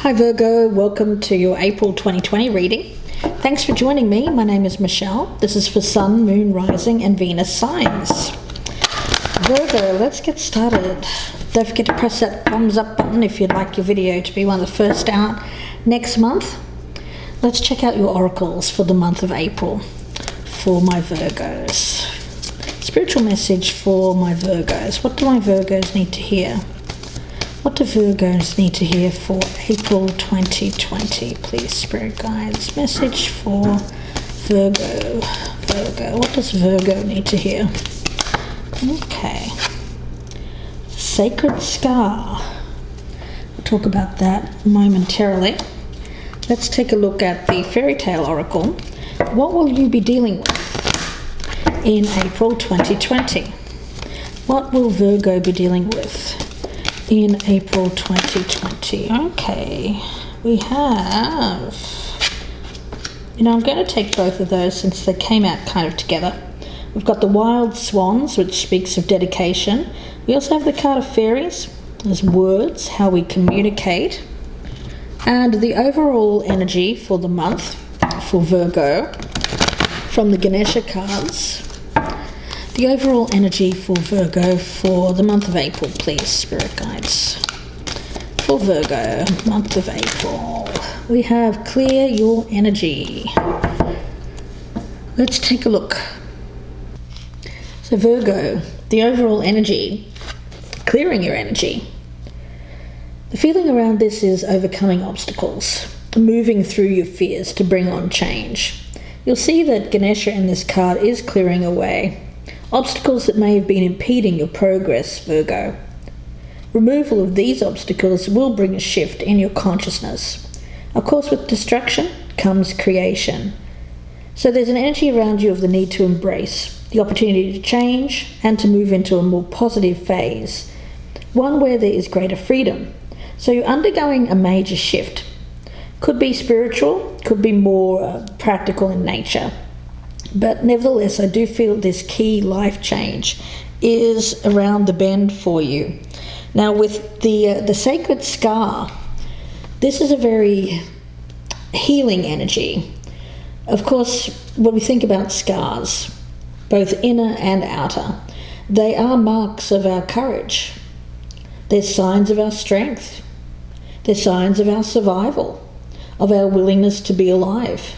Hi Virgo, welcome to your April 2020 reading. Thanks for joining me. My name is Michelle. This is for Sun, Moon, Rising and Venus signs. Virgo, let's get started. Don't forget to press that thumbs up button if you'd like your video to be one of the first out next month. Let's check out your oracles for the month of April for my Virgos. Spiritual message for my Virgos. What do my Virgos need to hear? What do Virgos need to hear for April 2020? Please, Spirit Guides. Message for Virgo. Virgo. What does Virgo need to hear? Okay. Sacred Scar. We'll talk about that momentarily. Let's take a look at the FaeryTale oracle. What will you be dealing with in April 2020? What will Virgo be dealing with in April 2020? Okay, we have, I'm going to take both of those since they came out kind of together. We've got the Wild Swans, which speaks of dedication. We also have the card of Fairies as words, how we communicate. And the overall energy for the month for Virgo from the Ganesha cards. The overall energy for Virgo for the month of April, please, Spirit Guides. For Virgo, month of April, we have clear your energy. Let's take a look. So Virgo, the overall energy, clearing your energy. The feeling around this is overcoming obstacles, moving through your fears to bring on change. You'll see that Ganesha in this card is clearing away obstacles that may have been impeding your progress, Virgo. Removal of these obstacles will bring a shift in your consciousness. Of course, with destruction comes creation. So there's an energy around you of the need to embrace the opportunity to change and to move into a more positive phase, one where there is greater freedom. So you're undergoing a major shift. Could be spiritual, could be more practical in nature. But nevertheless, I do feel this key life change is around the bend for you. Now with the Sacred Scar, this is a very healing energy. Of course, when we think about scars, both inner and outer, they are marks of our courage. They're signs of our strength. They're signs of our survival, of our willingness to be alive.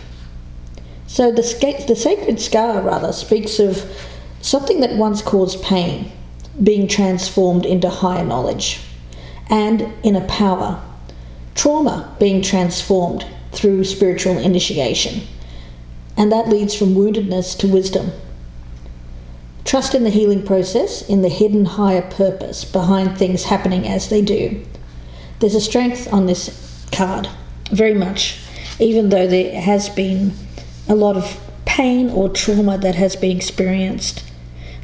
So the Sacred Scar, speaks of something that once caused pain being transformed into higher knowledge and inner power. Trauma being transformed through spiritual initiation. And that leads from woundedness to wisdom. Trust in the healing process, in the hidden higher purpose behind things happening as they do. There's a strength on this card, very much, even though there has been a lot of pain or trauma that has been experienced.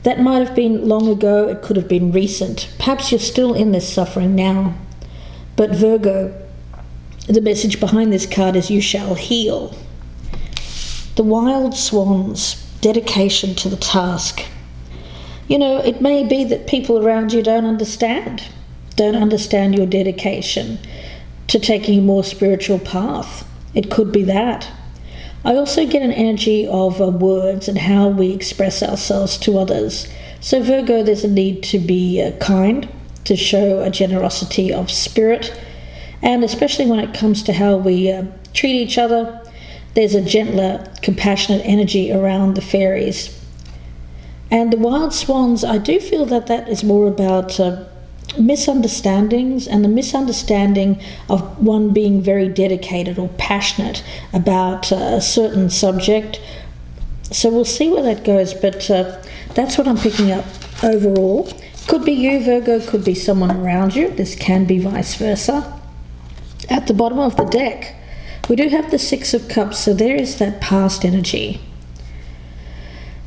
That might have been long ago, it could have been recent. Perhaps you're still in this suffering now. But Virgo, the message behind this card is you shall heal. The Wild Swans, dedication to the task. It may be that people around you don't understand your dedication to taking a more spiritual path. It could be that. I also get an energy of words and how we express ourselves to others. So Virgo, there's a need to be kind, to show a generosity of spirit, and especially when it comes to how we treat each other, there's a gentler, compassionate energy around the fairies. And the Wild Swans, I do feel that is more about misunderstandings and the misunderstanding of one being very dedicated or passionate about a certain subject. So we'll see where that goes, but that's what I'm picking up overall. Could be you, Virgo, could be someone around you. This can be vice versa. At the bottom of the deck, we do have the Six of Cups, so there is that past energy.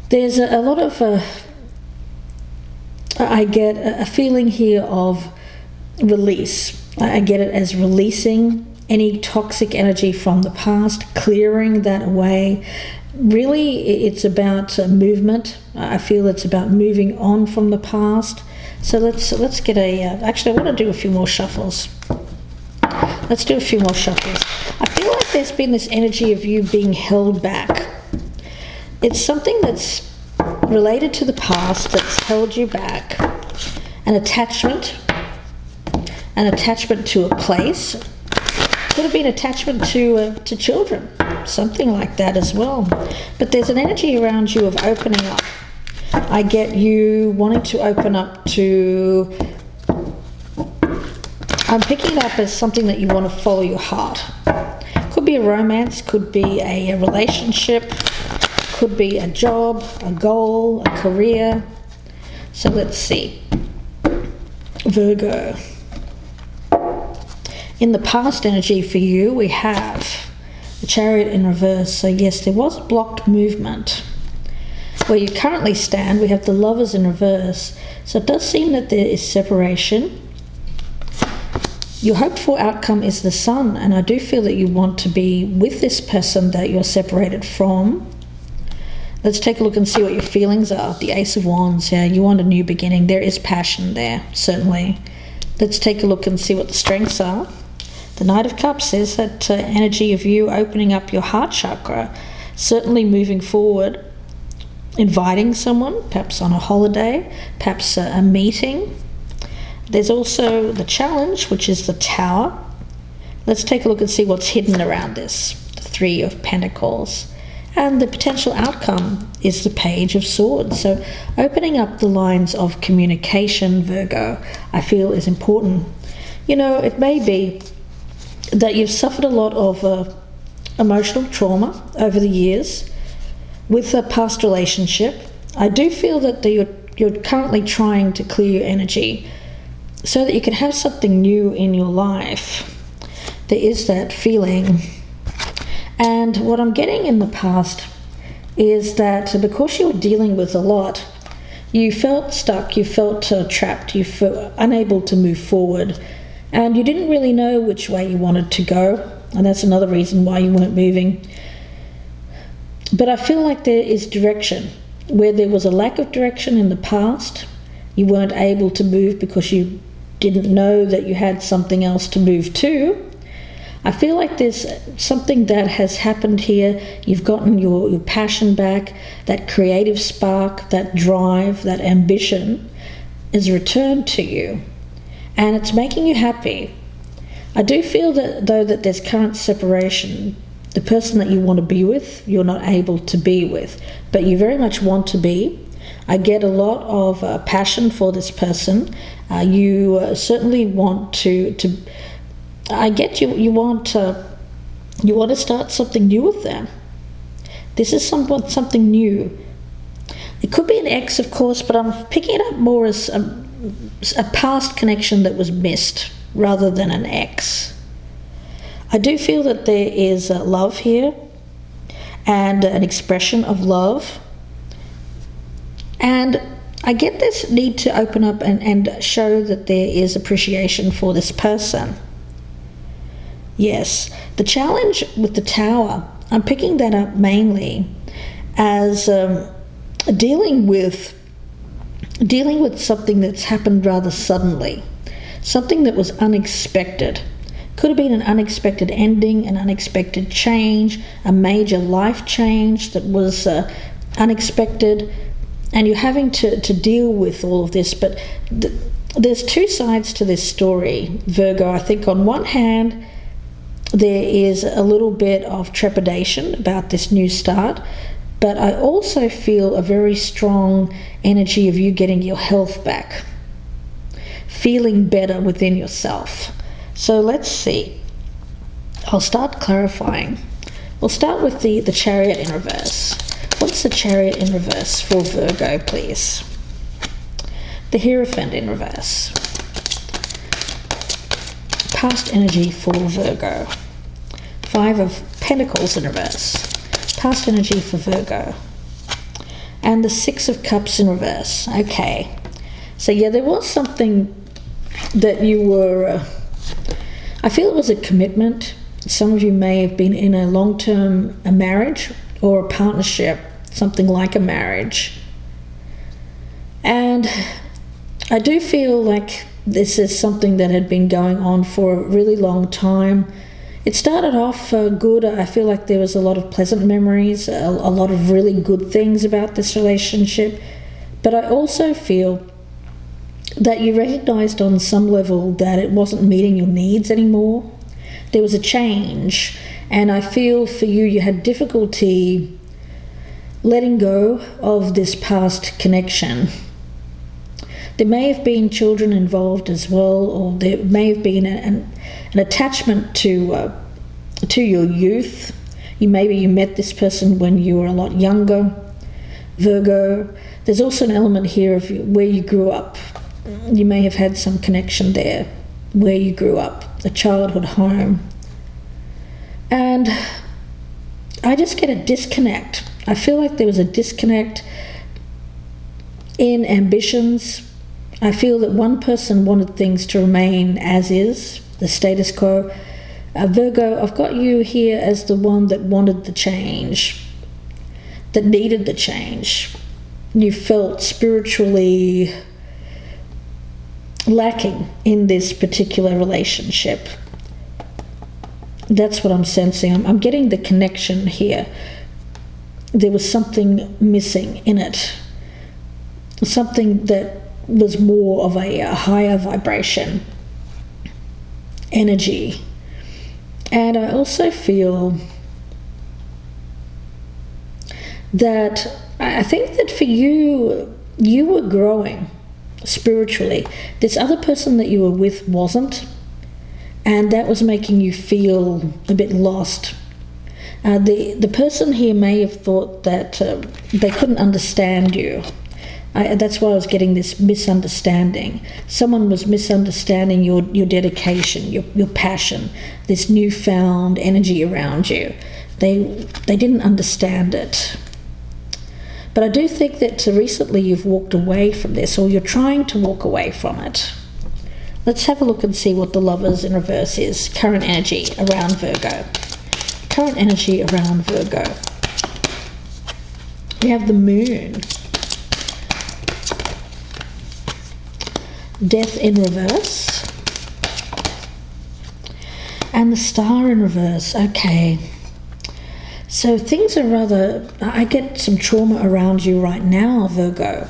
There's a lot of I get a feeling here of release. I get it as releasing any toxic energy from the past, clearing that away. Really, it's about movement. I feel it's about moving on from the past. So let's get a... actually, I want to do a few more shuffles. Let's do a few more shuffles. I feel like there's been this energy of you being held back. It's something that's related to the past that's held you back. An attachment to a place. Could have been attachment to children, something like that as well. But there's an energy around you of opening up. I get you wanting to open up to... I'm picking it up as something that you want to follow your heart. Could be a romance, could be a relationship, could be a job, a goal, a career. So let's see. Virgo. In the past energy for you, we have the Chariot in reverse. So yes, there was blocked movement. Where you currently stand, we have the Lovers in reverse. So it does seem that there is separation. Your hoped for outcome is the Sun, and I do feel that you want to be with this person that you're separated from. Let's take a look and see what your feelings are. The Ace of Wands, yeah, you want a new beginning. There is passion there, certainly. Let's take a look and see what the strengths are. The Knight of Cups is that energy of you opening up your heart chakra, certainly moving forward, inviting someone, perhaps on a holiday, perhaps a meeting. There's also the Challenge, which is the Tower. Let's take a look and see what's hidden around this. The Three of Pentacles. And the potential outcome is the Page of Swords. So opening up the lines of communication, Virgo, I feel is important. You know, it may be that you've suffered a lot of emotional trauma over the years with a past relationship. I do feel that you're currently trying to clear your energy so that you can have something new in your life. There is that feeling. And what I'm getting in the past is that because you were dealing with a lot, you felt stuck, you felt trapped, you felt unable to move forward, and you didn't really know which way you wanted to go, and that's another reason why you weren't moving. But I feel like there is direction. Where there was a lack of direction in the past, you weren't able to move because you didn't know that you had something else to move to. I feel like there's something that has happened here. You've gotten your passion back, that creative spark, that drive, that ambition is returned to you, and it's making you happy. I do feel that though that there's current separation. The person that you want to be with, you're not able to be with, but you very much want to be. I get a lot of passion for this person. You certainly want to. I get you want to start something new with them. This is something new. It could be an ex, of course, but I'm picking it up more as a past connection that was missed rather than an ex. I do feel that there is love here and an expression of love. And I get this need to open up and show that there is appreciation for this person. Yes, the Challenge with the Tower, I'm picking that up mainly as dealing with something that's happened rather suddenly, something that was unexpected. Could have been an unexpected ending, an unexpected change, a major life change that was unexpected, and you're having to deal with all of this. But there's two sides to this story, Virgo. I think on one hand, there is a little bit of trepidation about this new start, but I also feel a very strong energy of you getting your health back, feeling better within yourself. So let's see. I'll start clarifying. We'll start with the Chariot in reverse. What's the Chariot in reverse for Virgo, please? The Hierophant in reverse. Past energy for Virgo. Five of Pentacles in reverse. Past energy for Virgo. And the Six of Cups in reverse. Okay. So yeah, there was something that you were... I feel it was a commitment. Some of you may have been in a long-term marriage or a partnership, something like a marriage. And I do feel like this is something that had been going on for a really long time. It started off good. I feel like there was a lot of pleasant memories, a lot of really good things about this relationship. But I also feel that you recognised on some level that it wasn't meeting your needs anymore. There was a change, and I feel for you, you had difficulty letting go of this past connection. There may have been children involved as well, or there may have been an attachment to your youth. Maybe you met this person when you were a lot younger, Virgo. There's also an element here of where you grew up. You may have had some connection there, where you grew up, a childhood home. And I just get a disconnect. I feel like there was a disconnect in ambitions. I feel that one person wanted things to remain as is, the status quo. Virgo, I've got you here as the one that wanted the change, that needed the change. You felt spiritually lacking in this particular relationship. That's what I'm sensing. I'm getting the connection here. There was something missing in it, something that was more of a higher vibration energy. And I also feel that I think that for you, you were growing spiritually. This other person that you were with wasn't, and that was making you feel a bit lost. The person here may have thought that they couldn't understand you. That's why I was getting this misunderstanding. Someone was misunderstanding your dedication, your passion, this newfound energy around you. They didn't understand it. But I do think that recently you've walked away from this, or you're trying to walk away from it. Let's have a look and see what the Lovers in reverse is. Current energy around Virgo. Current energy around Virgo. We have the Moon. Death in reverse. And the Star in reverse. Okay. So things are rather... I get some trauma around you right now, Virgo.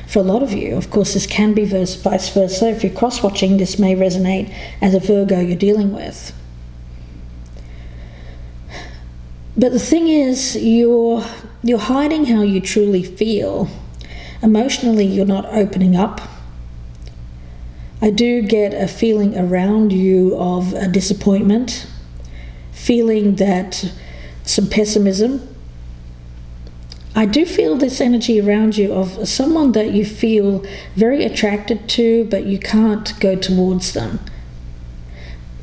For a lot of you, of course, this can be vice versa. If you're cross-watching, this may resonate as a Virgo you're dealing with. But the thing is, you're hiding how you truly feel. Emotionally, you're not opening up. I do get a feeling around you of a disappointment, feeling that some pessimism. I do feel this energy around you of someone that you feel very attracted to, but you can't go towards them.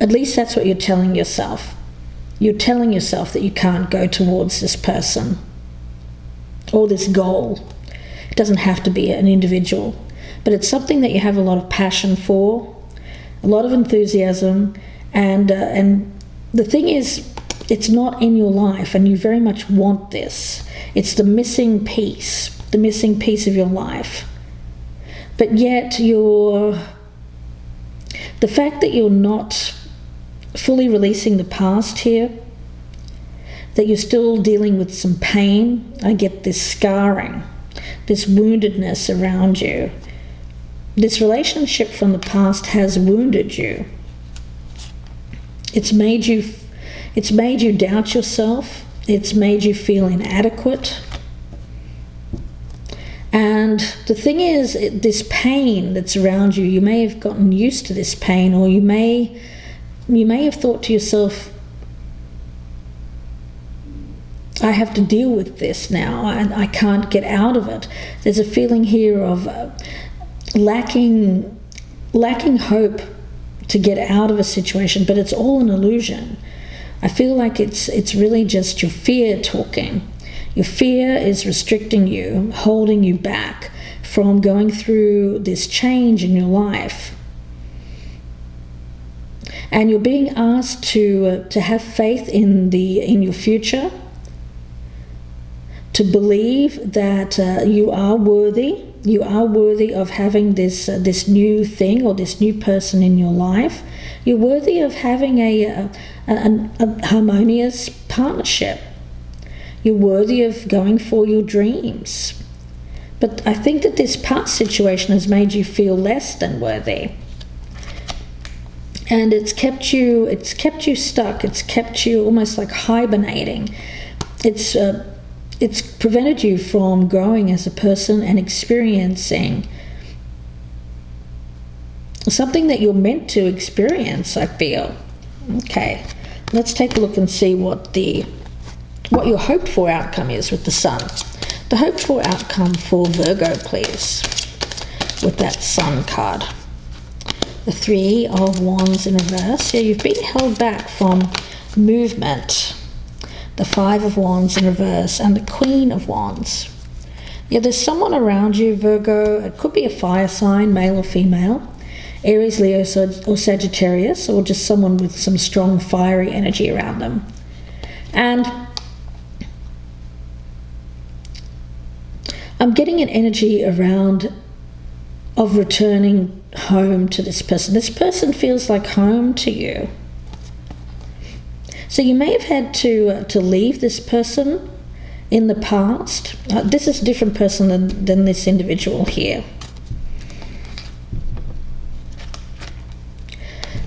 At least that's what you're telling yourself. You're telling yourself that you can't go towards this person or this goal. It doesn't have to be an individual, but it's something that you have a lot of passion for, a lot of enthusiasm, and the thing is, it's not in your life, and you very much want this. It's the missing piece of your life. But yet the fact that you're not fully releasing the past here, that you're still dealing with some pain. I get this scarring, this woundedness around you. This relationship from the past has wounded you. It's made you doubt yourself. It's made you feel inadequate. And the thing is, this pain that's around you, you may have gotten used to this pain, or you may have thought to yourself, I have to deal with this now. I can't get out of it. There's a feeling here of lacking hope to get out of a situation, but it's all an illusion. I feel like it's really just your fear talking. Your fear is restricting you, holding you back from going through this change in your life. And you're being asked to have faith in your future, to believe that you are worthy, You are worthy of having this new thing or this new person in your life. You're worthy of having a harmonious partnership. You're worthy of going for your dreams. But I think that this past situation has made you feel less than worthy. And it's kept you stuck. It's kept you almost like hibernating. It's prevented you from growing as a person and experiencing something that you're meant to experience, I feel. Okay, let's take a look and see what your hoped for outcome is with the Sun. The hoped for outcome for Virgo, please, with that Sun card. The Three of Wands in reverse. Yeah, you've been held back from movement. The Five of Wands in reverse and the Queen of Wands. Yeah, there's someone around you, Virgo. It could be a fire sign, male or female, Aries, Leo, or Sagittarius, or just someone with some strong fiery energy around them. And I'm getting an energy around of returning home to this person. This person feels like home to you. So you may have had to leave this person in the past. This is a different person than this individual here.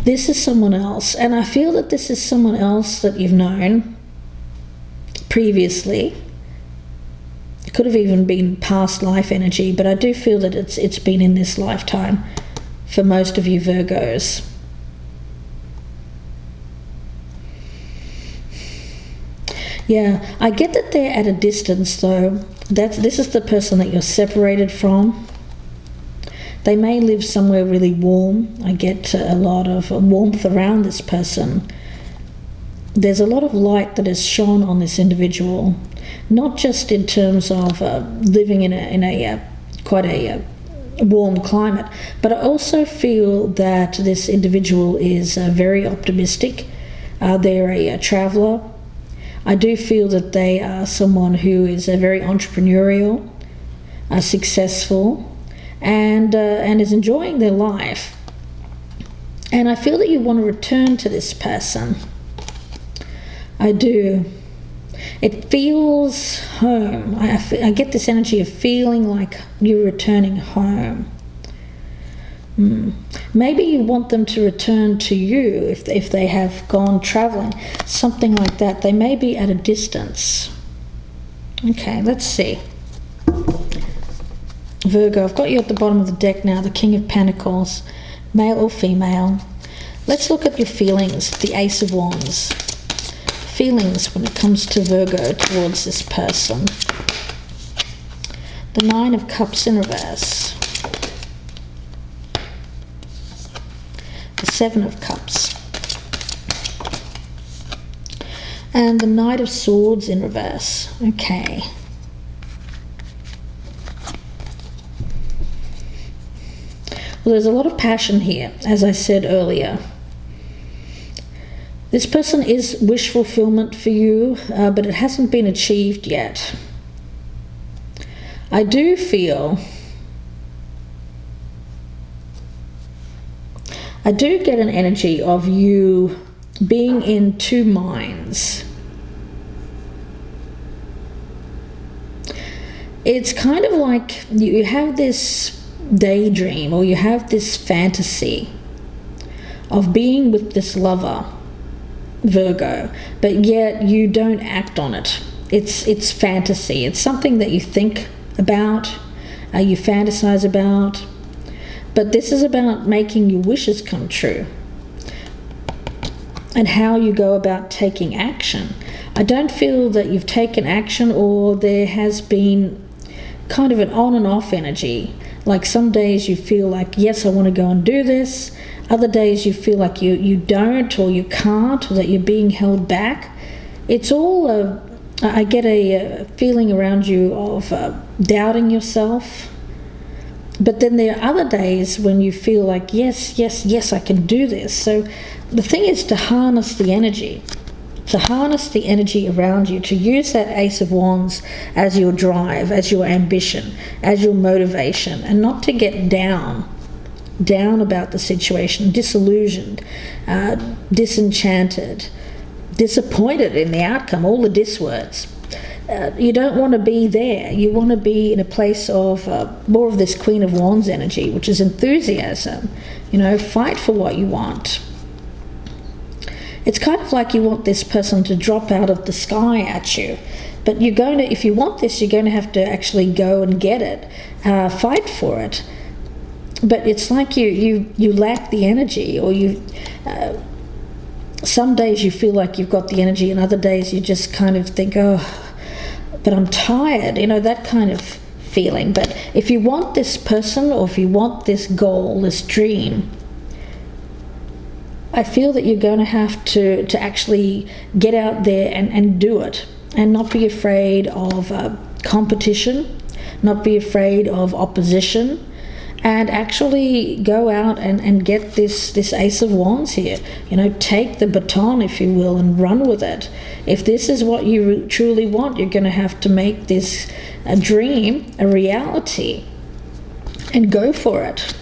This is someone else, and I feel that this is someone else that you've known previously. It could have even been past life energy, but I do feel that it's been in this lifetime for most of you Virgos. Yeah, I get that they're at a distance though. This is the person that you're separated from. They may live somewhere really warm. I get a lot of warmth around this person. There's a lot of light that has shone on this individual, not just in terms of living in a quite a warm climate, but I also feel that this individual is very optimistic. They're a traveller. I do feel that they are someone who is very entrepreneurial, successful, and is enjoying their life. And I feel that you want to return to this person. I do. It feels home. I get this energy of feeling like you're returning home. Maybe you want them to return to you if they have gone traveling, something like that. They may be at a distance. Okay, let's see. Virgo, I've got you at the bottom of the deck now, the King of Pentacles, male or female. Let's look at your feelings, the Ace of Wands. Feelings when it comes to Virgo towards this person. The Nine of Cups in reverse. The Seven of Cups. And the Knight of Swords in reverse. Okay. Well, there's a lot of passion here, as I said earlier. This person is wish fulfillment for you, but it hasn't been achieved yet. I do get an energy of you being in two minds. It's kind of like you have this daydream, or you have this fantasy of being with this lover, Virgo, but yet you don't act on it. It's fantasy. It's something that you think about, you fantasize about, but this is about making your wishes come true and how you go about taking action. I don't feel that you've taken action, or there has been kind of an on and off energy. Like some days you feel like, yes, I want to go and do this. Other days you feel like you don't, or you can't, or that you're being held back. It's all, I get a feeling around you of doubting yourself. But then there are other days when you feel like, yes, I can do this. So the thing is to harness the energy. to harness the energy around you, to use that Ace of Wands as your drive, as your ambition, as your motivation, and not to get down about the situation, disillusioned, disenchanted, disappointed in the outcome, all the dis words. You don't want to be there. You want to be in a place of more of this Queen of Wands energy, which is enthusiasm. Fight for what you want. It's kind of like you want this person to drop out of the sky at you. But if you want this, you're going to have to actually go and get it, fight for it. But it's like you lack the energy, or some days you feel like you've got the energy, and other days you just kind of think, oh, but I'm tired, that kind of feeling. But if you want this person, or if you want this goal, this dream, I feel that you're going to have to actually get out there and do it, and not be afraid of competition, not be afraid of opposition, and actually go out and get this Ace of Wands here. Take the baton, if you will, and run with it. If this is what you truly want, you're going to have to make this a dream a reality, and go for it.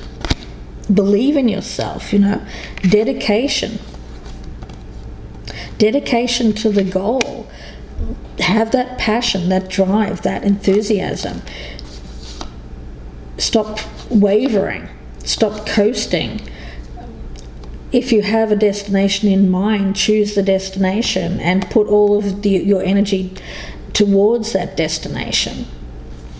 Believe in yourself, dedication to the goal. Have that passion, that drive, that enthusiasm. Stop wavering, stop coasting. If you have a destination in mind, choose the destination and put all of your energy towards that destination.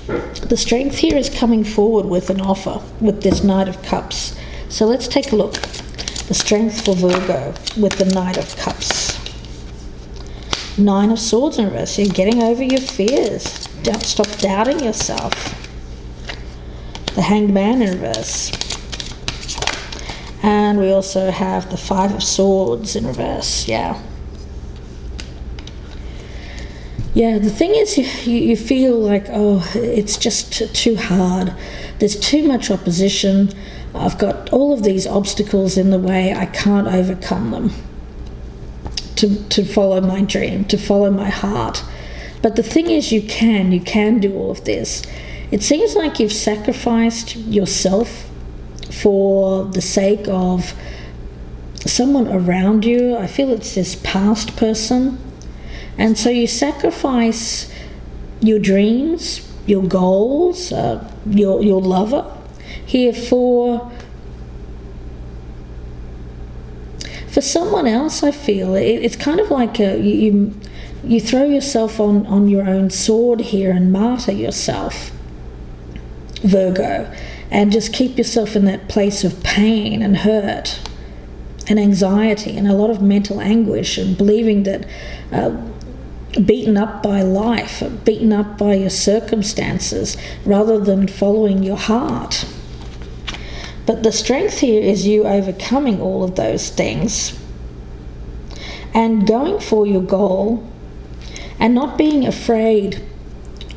The strength here is coming forward with an offer, with this Knight of Cups. So let's take a look. The strength for Virgo with the Knight of Cups. Nine of Swords in reverse. You're getting over your fears. Don't stop doubting yourself. The Hanged Man in reverse. And we also have the Five of Swords in reverse. Yeah, the thing is, you feel like, oh, it's just too hard. There's too much opposition. I've got all of these obstacles in the way. I can't overcome them to follow my dream, to follow my heart. But the thing is, you can do all of this. It seems like you've sacrificed yourself for the sake of someone around you. I feel it's this past person. And so you sacrifice your dreams, your goals, your lover here for someone else. I feel it's kind of like you throw yourself on your own sword here and martyr yourself, Virgo, and just keep yourself in that place of pain and hurt and anxiety and a lot of mental anguish, and believing that beaten up by life, beaten up by your circumstances, rather than following your heart. But the strength here is you overcoming all of those things and going for your goal, and not being afraid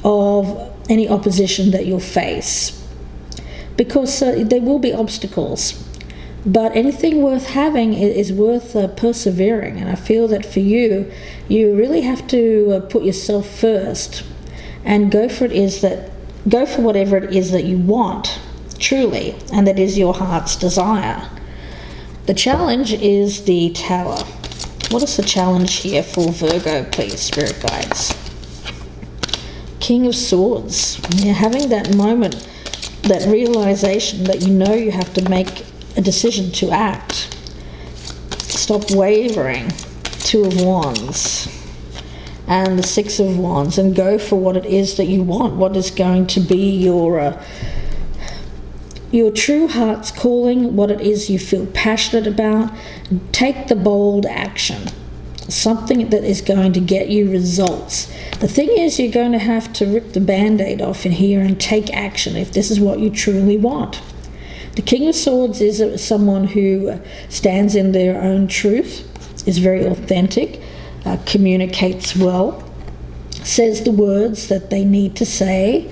of any opposition that you'll face, because there will be obstacles. But anything worth having is worth persevering. And I feel that for you, you really have to put yourself first and go for whatever it is that you want, truly, and that is your heart's desire. The challenge is the Tower. What is the challenge here for Virgo, please, Spirit Guides? King of Swords. You're having that moment, that realization that you have to make a decision to act. Stop wavering. Two of Wands and the Six of Wands, and go for what it is that you want, what is going to be your true heart's calling, what it is you feel passionate about. Take the bold action, something that is going to get you results. The thing is, you're going to have to rip the band-aid off in here and take action if this is what you truly want. The King of Swords is someone who stands in their own truth, is very authentic, communicates well, says the words that they need to say,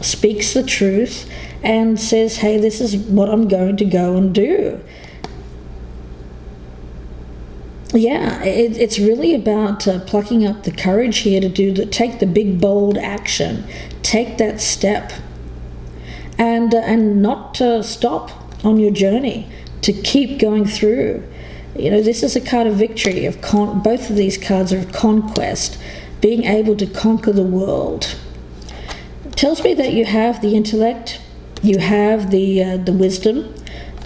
speaks the truth, and says, hey, this is what I'm going to go and do. yeah, it's really about plucking up the courage here to take the big, bold action, take that step, and not stop on your journey, to keep going through. This is a card of victory. Both of these cards are of conquest, being able to conquer the world. It tells me that you have the intellect, you have the wisdom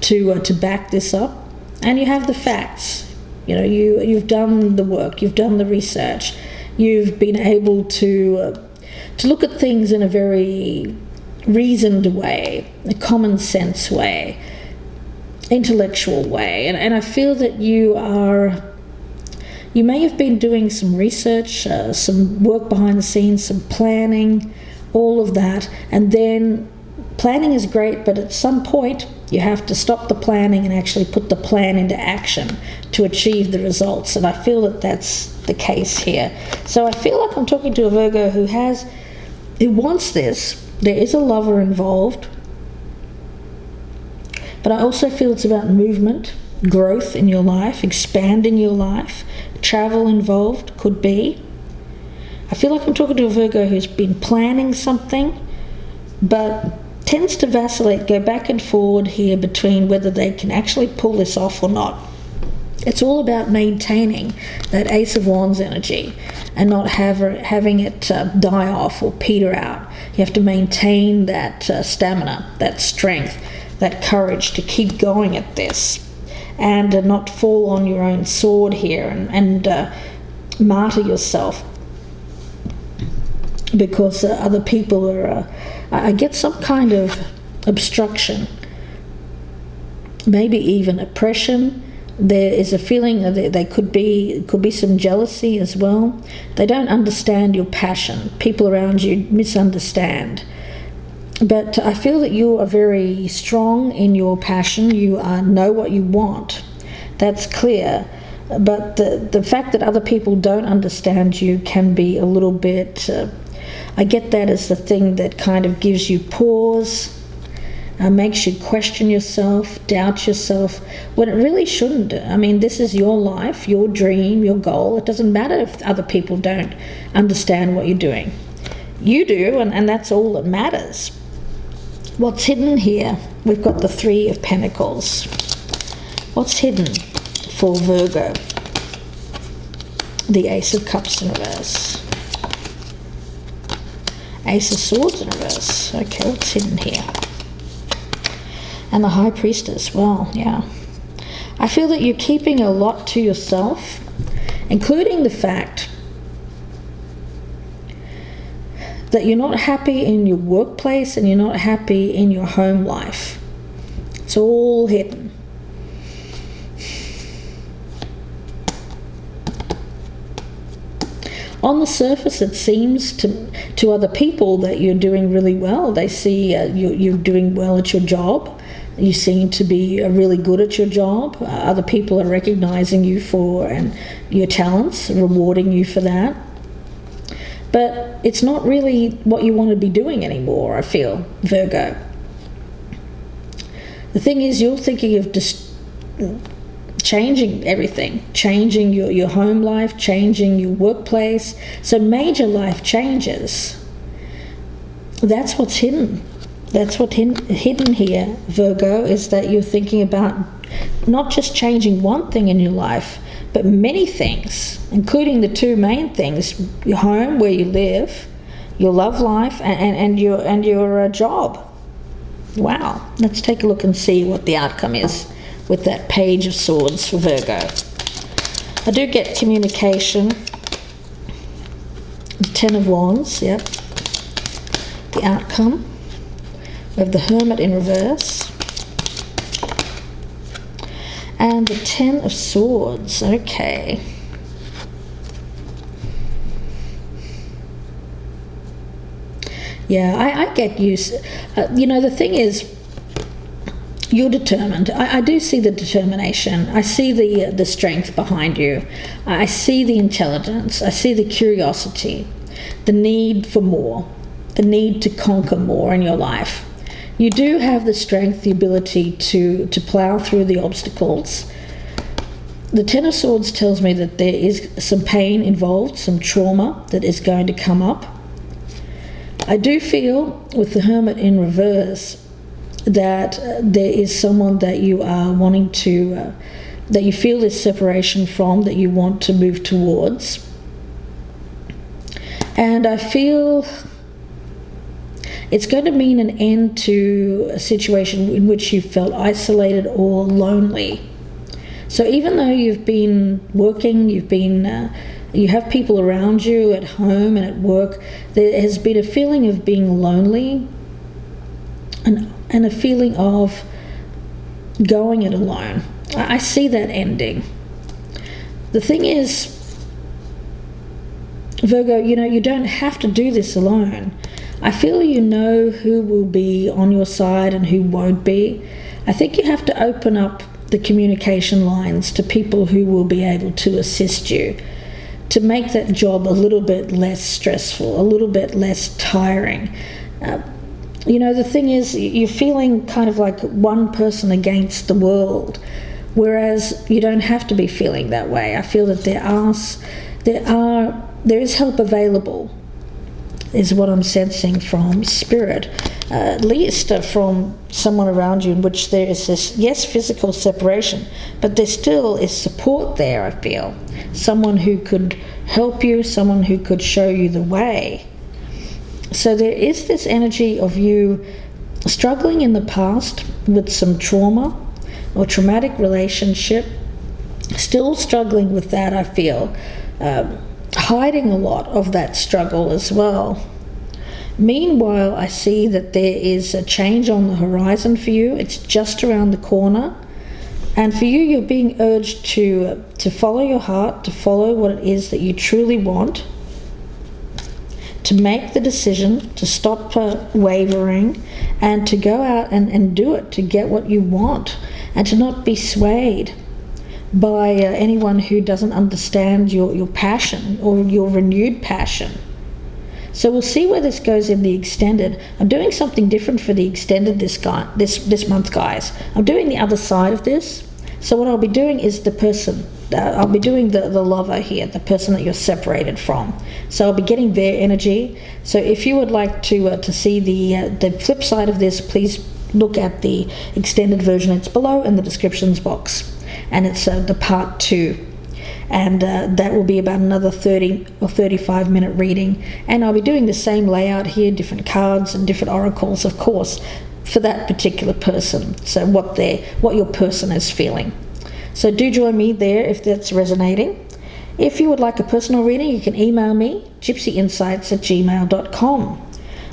to back this up, and you have the facts. You've done the work, you've done the research, you've been able to look at things in a very reasoned way, a common sense way, intellectual way, and I feel that you may have been doing some research, some work behind the scenes, some planning, all of that, and then planning is great, but at some point you have to stop the planning and actually put the plan into action to achieve the results, and I feel that that's the case here. So I feel like I'm talking to a Virgo who wants this. There is a lover involved, but I also feel it's about movement, growth in your life, expanding your life, travel involved, could be. I feel like I'm talking to a Virgo who's been planning something, but tends to vacillate, go back and forward here between whether they can actually pull this off or not. It's all about maintaining that Ace of Wands energy and not having it die off or peter out. You have to maintain that stamina, that strength, that courage to keep going at this, and not fall on your own sword here and martyr yourself because other people are... I get some kind of obstruction, maybe even oppression. There is a feeling that there could be some jealousy as well. They don't understand your passion. People around you misunderstand. But I feel that you are very strong in your passion. You know what you want. That's clear. But the fact that other people don't understand you can be a little bit... I get that as the thing that kind of gives you pause, makes you question yourself, doubt yourself, when it really shouldn't. I mean, this is your life, your dream, your goal. It doesn't matter if other people don't understand what you're doing. You do, and that's all that matters. What's hidden here? We've got the Three of Pentacles. What's hidden for Virgo? The Ace of Cups in reverse. Ace of Swords in reverse. Okay, what's hidden here? And the High Priestess. Well, yeah. I feel that you're keeping a lot to yourself, including the fact that you're not happy in your workplace and you're not happy in your home life. It's all hidden. On the surface, it seems to other people that you're doing really well. They see you're doing well at your job. You seem to be really good at your job. Other people are recognizing you for your talents, rewarding you for that. But it's not really what you want to be doing anymore, I feel, Virgo. The thing is, you're thinking of just changing everything, changing your home life, changing your workplace. So major life changes. That's what's hidden. That's what's hidden here, Virgo, is that you're thinking about not just changing one thing in your life, but many things, including the two main things: your home, where you live, your love life, and your job. Wow. Let's take a look and see what the outcome is with that Page of Swords for Virgo. I do get communication. The Ten of Wands, yep. The outcome. We have the Hermit in reverse. And the Ten of Swords, okay. Yeah, I get used. The thing is, you're determined. I do see the determination. I see the strength behind you. I see the intelligence. I see the curiosity, the need for more, the need to conquer more in your life. You do have the strength, the ability to plow through the obstacles. The Ten of Swords tells me that there is some pain involved, some trauma that is going to come up. I do feel with the Hermit in reverse that there is someone that you are wanting to, that you feel this separation from, that you want to move towards. And I feel it's going to mean an end to a situation in which you felt isolated or lonely. So even though you've been working, you have people around you at home and at work, there has been a feeling of being lonely and a feeling of going it alone. I see that ending. The thing is, Virgo, you don't have to do this alone. I feel you know who will be on your side and who won't be. I think you have to open up the communication lines to people who will be able to assist you, to make that job a little bit less stressful, a little bit less tiring. The thing is, you're feeling kind of like one person against the world, whereas you don't have to be feeling that way. I feel that there is help available, is what I'm sensing from Spirit, at least from someone around you, in which there is this, yes, physical separation, but there still is support there, I feel. Someone who could help you, someone who could show you the way. So there is this energy of you struggling in the past with some trauma or traumatic relationship, still struggling with that, I feel, hiding a lot of that struggle as well. Meanwhile, I see that there is a change on the horizon for you. It's just around the corner. And for you, you're being urged to follow your heart, to follow what it is that you truly want, to make the decision, to stop wavering, and to go out and do it, to get what you want, and to not be swayed by anyone who doesn't understand your passion or your renewed passion. So we'll see where this goes in the extended. I'm doing something different for the extended this month, guys. I'm doing the other side of this. So what I'll be doing is the person. I'll be doing the lover here, the person that you're separated from. So I'll be getting their energy. So if you would like to see the flip side of this, please look at the extended version. It's below in the descriptions box, and it's the part 2. And that will be about another 30 or 35 minute reading. And I'll be doing the same layout here, different cards and different oracles, of course, for that particular person. So what your person is feeling. So do join me there if that's resonating. If you would like a personal reading, you can email me, gypsyinsights@gmail.com.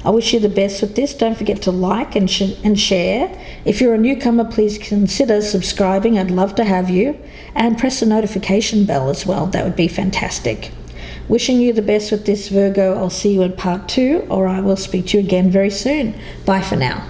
I wish you the best with this. Don't forget to like and share. If you're a newcomer, please consider subscribing. I'd love to have you. And press the notification bell as well. That would be fantastic. Wishing you the best with this, Virgo. I'll see you in part 2, or I will speak to you again very soon. Bye for now.